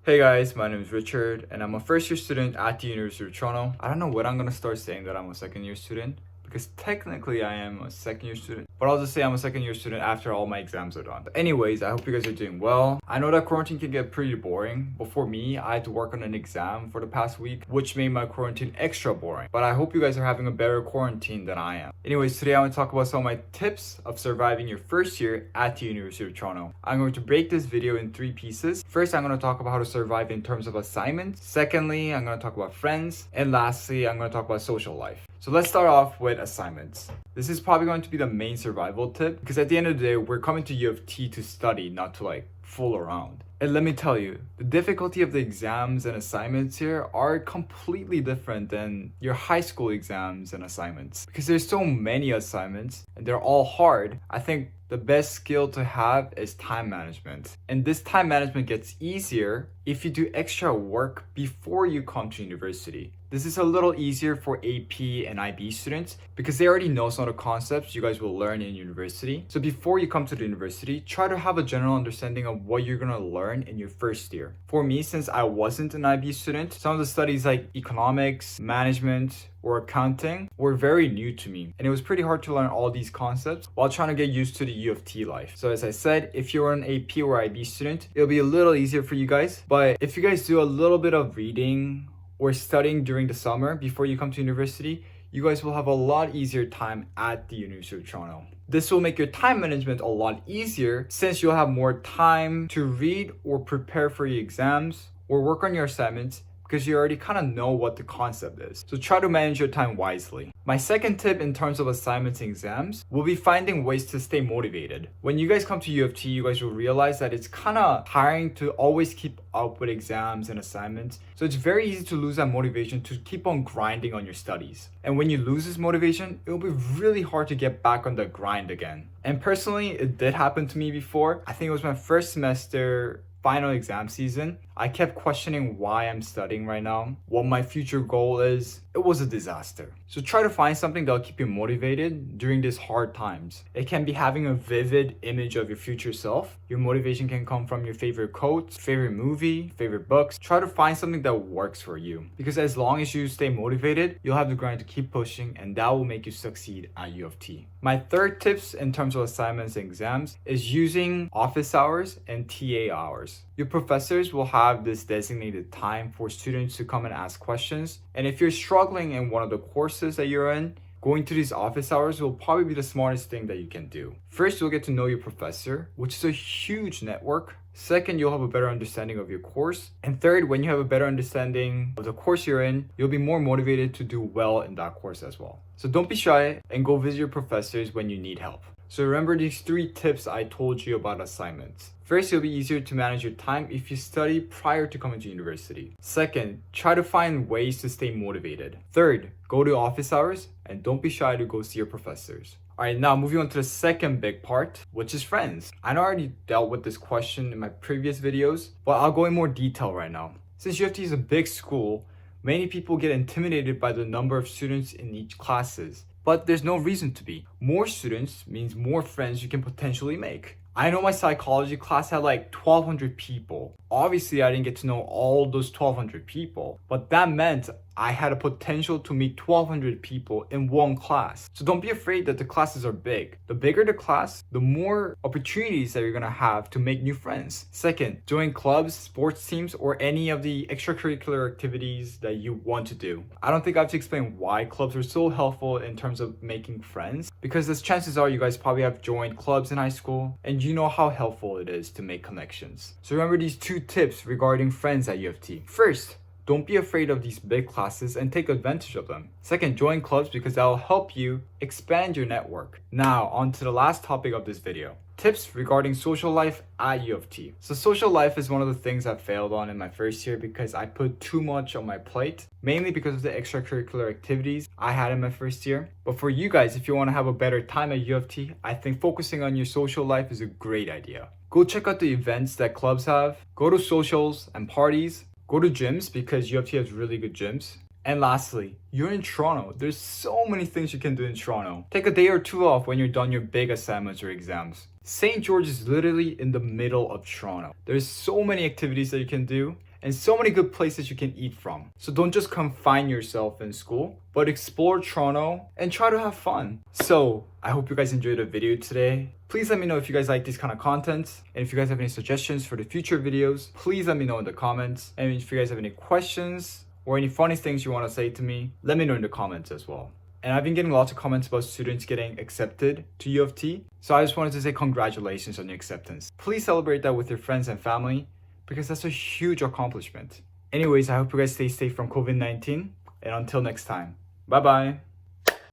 Hey guys, my name is Richard and I'm a first year student at the University of Toronto. I don't know when I'm gonna start saying that I'm a second year student because technically I am a second year student, but I'll just say I'm a second year student after all my exams are done. But anyways, I hope you guys are doing well. I know that quarantine can get pretty boring, but for me, I had to work on an exam for the past week, which made my quarantine extra boring. But I hope you guys are having a better quarantine than I am. Anyways, today I want to talk about some of my tips of surviving your first year at the University of Toronto. I'm going to break this video in 3 pieces. First, I'm going to talk about how to survive in terms of assignments. Secondly, I'm going to talk about friends. And lastly, I'm going to talk about social life. So let's start off with assignments. This is probably going to be the main survival tip because at the end of the day, we're coming to U of T to study, not to fool around. And let me tell you, the difficulty of the exams and assignments here are completely different than your high school exams and assignments. Because there's so many assignments and they're all hard, I think the best skill to have is time management. And this time management gets easier if you do extra work before you come to university. This is a little easier for AP and IB students because they already know some of the concepts you guys will learn in university. So before you come to the university, try to have a general understanding of what you're gonna learn in your first year. For me, since I wasn't an IB student, some of the studies like economics, management, or accounting were very new to me, and it was pretty hard to learn all these concepts while trying to get used to the U of T life. So as I said, if you're an AP or IB student, it'll be a little easier for you guys. But if you guys do a little bit of reading or studying during the summer before you come to university, you guys will have a lot easier time at the University of Toronto. This will make your time management a lot easier since you'll have more time to read or prepare for your exams or work on your assignments because you already kind of know what the concept is. So try to manage your time wisely. My second tip in terms of assignments and exams will be finding ways to stay motivated. When you guys come to U of T, you guys will realize that it's kind of tiring to always keep up with exams and assignments. So it's very easy to lose that motivation to keep on grinding on your studies. And when you lose this motivation, it will be really hard to get back on the grind again. And personally, it did happen to me before. I think it was my first semester final exam season. I kept questioning why I'm studying right now, what my future goal is. It was a disaster. So try to find something that'll keep you motivated during these hard times. It can be having a vivid image of your future self. Your motivation can come from your favorite quotes, favorite movie, favorite books. Try to find something that works for you. Because as long as you stay motivated, you'll have the grind to keep pushing, and that will make you succeed at U of T. My third tips in terms of assignments and exams is using office hours and TA hours. Your professors will have this designated time for students to come and ask questions. And if you're struggling in one of the courses that you're in, going to these office hours will probably be the smartest thing that you can do. First, you'll get to know your professor, which is a huge network. Second, you'll have a better understanding of your course. And third, when you have a better understanding of the course you're in, you'll be more motivated to do well in that course as well. So don't be shy and go visit your professors when you need help. So remember these 3 tips I told you about assignments. First, it'll be easier to manage your time if you study prior to coming to university. Second, try to find ways to stay motivated. Third, go to office hours and don't be shy to go see your professors. Alright, now moving on to the second big part, which is friends. I know I already dealt with this question in my previous videos, but I'll go in more detail right now. Since U of T is a big school, many people get intimidated by the number of students in each classes. But there's no reason to be. More students means more friends you can potentially make. I know my psychology class had 1,200 people. Obviously, I didn't get to know all those 1,200 people, but that meant I had a potential to meet 1,200 people in one class. So don't be afraid that the classes are big. The bigger the class, the more opportunities that you're gonna have to make new friends. Second, join clubs, sports teams, or any of the extracurricular activities that you want to do. I don't think I have to explain why clubs are so helpful in terms of making friends, because as chances are you guys probably have joined clubs in high school and you know how helpful it is to make connections. So remember these 2 tips regarding friends at U of T. First, don't be afraid of these big classes and take advantage of them. Second, join clubs because that will help you expand your network. Now, on to the last topic of this video. Tips regarding social life at U of T. So social life is one of the things I failed on in my first year because I put too much on my plate, mainly because of the extracurricular activities I had in my first year. But for you guys, if you want to have a better time at U of T, I think focusing on your social life is a great idea. Go check out the events that clubs have, go to socials and parties, go to gyms because U of T has really good gyms. And lastly, you're in Toronto. There's so many things you can do in Toronto. Take a day or 2 off when you're done your big assignments or exams. St. George is literally in the middle of Toronto. There's so many activities that you can do. and so many good places you can eat from. So don't just confine yourself in school, but explore Toronto and try to have fun. So I hope you guys enjoyed the video today. Please let me know if you guys like these kind of content, and if you guys have any suggestions for the future videos, please let me know in the comments. And if you guys have any questions or any funny things you want to say to me, let me know in the comments as well. And I've been getting lots of comments about students getting accepted to U of T. So I just wanted to say congratulations on your acceptance. Please celebrate that with your friends and family because that's a huge accomplishment. Anyways, I hope you guys stay safe from COVID-19. And until next time, bye-bye.